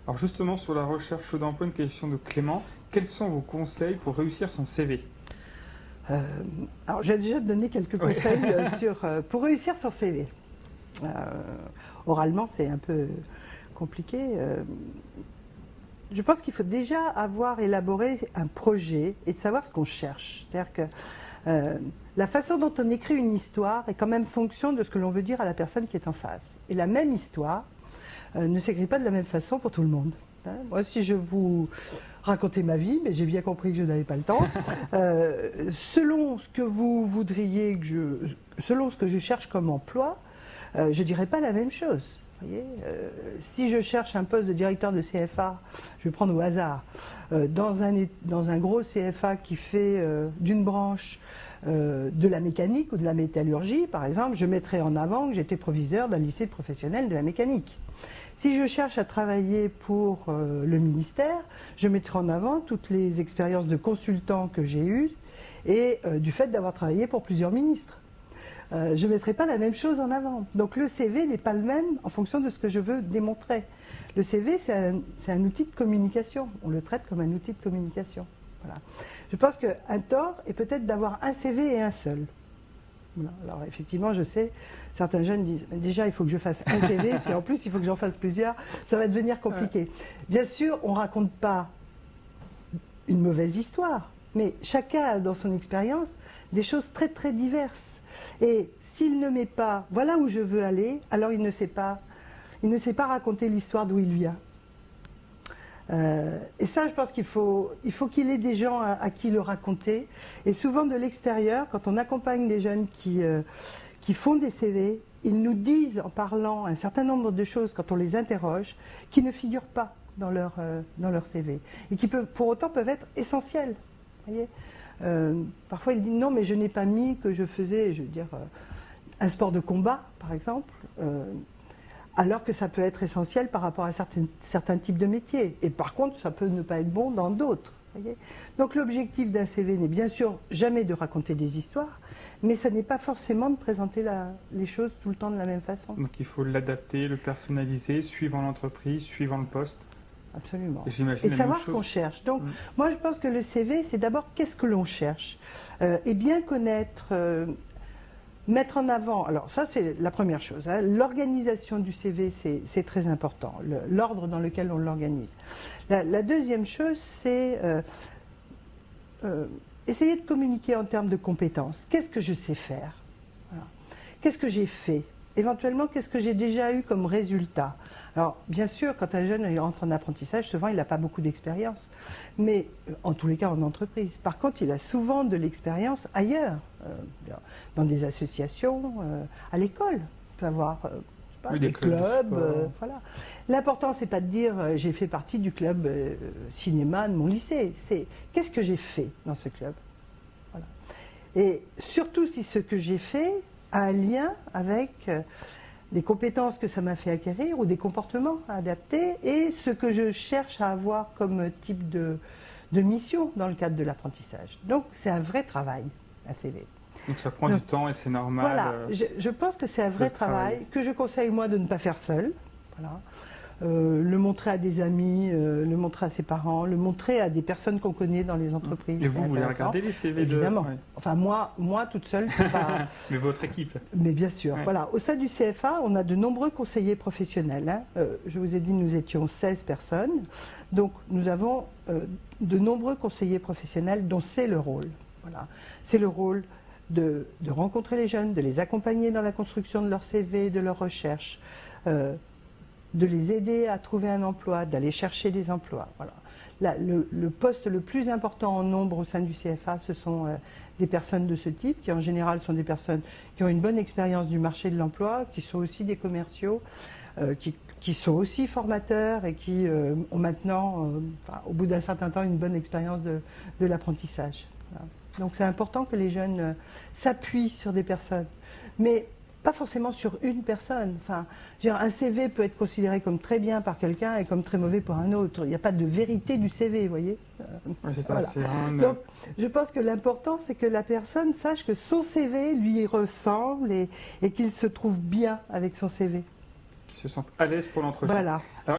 Alors justement, sur la recherche d'emploi, une question de Clément. Quels sont vos conseils pour réussir son CV? Alors, j'ai déjà donné quelques conseils pour réussir son CV. Oralement, c'est un peu compliqué. Je pense qu'il faut déjà avoir élaboré un projet et de savoir ce qu'on cherche. C'est-à-dire que la façon dont on écrit une histoire est quand même fonction de ce que l'on veut dire à la personne qui est en face. Et la même histoire ne s'écrit pas de la même façon pour tout le monde. Moi, si je vous racontais ma vie, mais j'ai bien compris que je n'avais pas le temps, selon ce que vous voudriez, selon ce que je cherche comme emploi, je ne dirais pas la même chose. Vous voyez, si je cherche un poste de directeur de CFA, je vais prendre au hasard, dans un gros CFA qui fait d'une branche de la mécanique ou de la métallurgie, par exemple, je mettrai en avant que j'étais proviseur d'un lycée professionnel de la mécanique. Si je cherche à travailler pour le ministère, je mettrai en avant toutes les expériences de consultant que j'ai eues et du fait d'avoir travaillé pour plusieurs ministres. Je ne mettrai pas la même chose en avant. Donc le CV n'est pas le même en fonction de ce que je veux démontrer. Le CV, c'est un outil de communication. On le traite comme un outil de communication. Voilà. Je pense qu'un tort est peut-être d'avoir un CV et un seul. Voilà. Alors effectivement, je sais, certains jeunes disent déjà il faut que je fasse un CV, si en plus il faut que j'en fasse plusieurs, ça va devenir compliqué. Bien sûr, on ne raconte pas une mauvaise histoire, mais chacun a dans son expérience des choses très très diverses. Et s'il ne met pas voilà où je veux aller, alors il ne sait pas raconter l'histoire d'où il vient. Et ça, je pense qu'il faut qu'il ait des gens à qui le raconter. Et souvent de l'extérieur, quand on accompagne les jeunes qui font des CV, ils nous disent en parlant un certain nombre de choses quand on les interroge, qui ne figurent pas dans leur CV. Et qui pour autant peuvent être essentielles. Vous voyez, parfois ils disent non mais je n'ai pas mis que je faisais, je veux dire, un sport de combat par exemple. Alors que ça peut être essentiel par rapport à certains types de métiers. Et par contre, ça peut ne pas être bon dans d'autres. Donc l'objectif d'un CV n'est bien sûr jamais de raconter des histoires, mais ça n'est pas forcément de présenter les choses tout le temps de la même façon. Donc il faut l'adapter, le personnaliser, suivant l'entreprise, suivant le poste. Absolument. Et savoir ce qu'on cherche. Donc moi je pense que le CV, c'est d'abord qu'est-ce que l'on cherche. Et bien connaître... mettre en avant, alors ça c'est la première chose, hein, l'organisation du CV c'est très important, l'ordre dans lequel on l'organise. La deuxième chose c'est essayer de communiquer en termes de compétences. Qu'est-ce que je sais faire? Voilà. Qu'est-ce que j'ai fait? Éventuellement, qu'est-ce que j'ai déjà eu comme résultat? Alors, bien sûr, quand un jeune entre en apprentissage, souvent, il n'a pas beaucoup d'expérience. Mais, en tous les cas, en entreprise. Par contre, il a souvent de l'expérience ailleurs, dans des associations, à l'école. Il peut avoir des clubs. Voilà. L'important, c'est pas de dire j'ai fait partie du club cinéma de mon lycée. C'est qu'est-ce que j'ai fait dans ce club? Voilà. Et surtout si ce que j'ai fait a un lien avec des compétences que ça m'a fait acquérir ou des comportements à adapter et ce que je cherche à avoir comme type de mission dans le cadre de l'apprentissage. Donc c'est un vrai travail, un CV. Donc ça prend du temps et c'est normal. Voilà, je pense que c'est un vrai travail que je conseille moi de ne pas faire seul. Voilà. Le montrer à des amis, le montrer à ses parents, le montrer à des personnes qu'on connaît dans les entreprises. Et vous les regardez les CV Évidemment. Enfin moi toute seule, c'est pas... Mais votre équipe. Mais bien sûr. Voilà. Au sein du CFA, on a de nombreux conseillers professionnels. Hein. Je vous ai dit, nous étions 16 personnes. Donc nous avons de nombreux conseillers professionnels dont c'est le rôle. Voilà. C'est le rôle de rencontrer les jeunes, de les accompagner dans la construction de leur CV, de leur recherche. De les aider à trouver un emploi, d'aller chercher des emplois. Voilà. Le poste le plus important en nombre au sein du CFA, ce sont des personnes de ce type, qui en général sont des personnes qui ont une bonne expérience du marché de l'emploi, qui sont aussi des commerciaux, qui sont aussi formateurs et qui ont maintenant, au bout d'un certain temps, une bonne expérience de l'apprentissage. Voilà. Donc c'est important que les jeunes s'appuient sur des personnes. Mais pas forcément sur une personne. Enfin, un CV peut être considéré comme très bien par quelqu'un et comme très mauvais pour un autre. Il n'y a pas de vérité du CV, vous voyez. C'est ça, voilà. Donc, je pense que l'important, c'est que la personne sache que son CV lui ressemble et qu'il se trouve bien avec son CV. Qu'il se sente à l'aise pour l'entretien. Voilà. Alors,